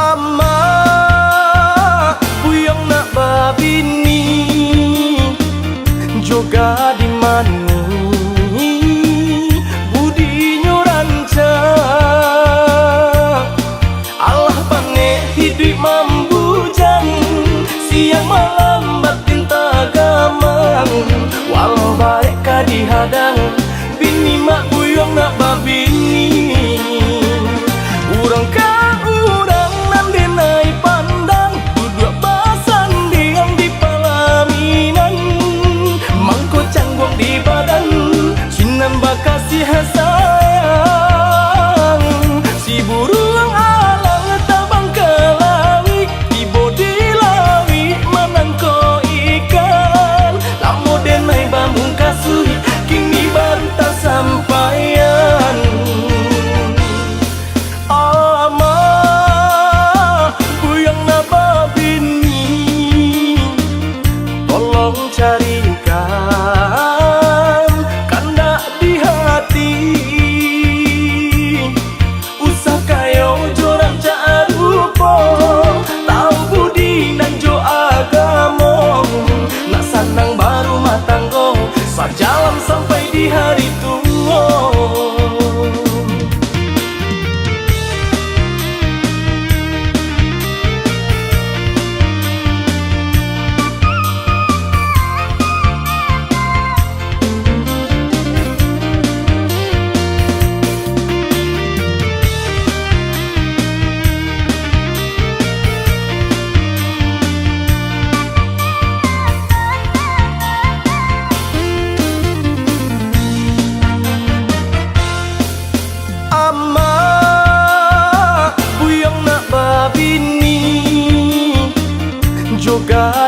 Ama buyang nak babini juga di mani budi nyuranca Allah pane hidup membujang siang malam batin tagamang walau baik kadihadang bini mak buyang nak babini urang ka urang nan denai pandang duduk basanding di palaminan mangko canggung di badan sinan bakasih sayang si burung alang tabang ke lawi ibo di lawi manangko ikan lamo denai bamung kasui kini baru tak sampaian. Ama buyang na babini tolong carikan kanda di hati usah kayo jorang caarupo tahu budi dan jo agamo nak sanang baru matanggo sajalan sampai di hari tua. Ama buyang nak babini juga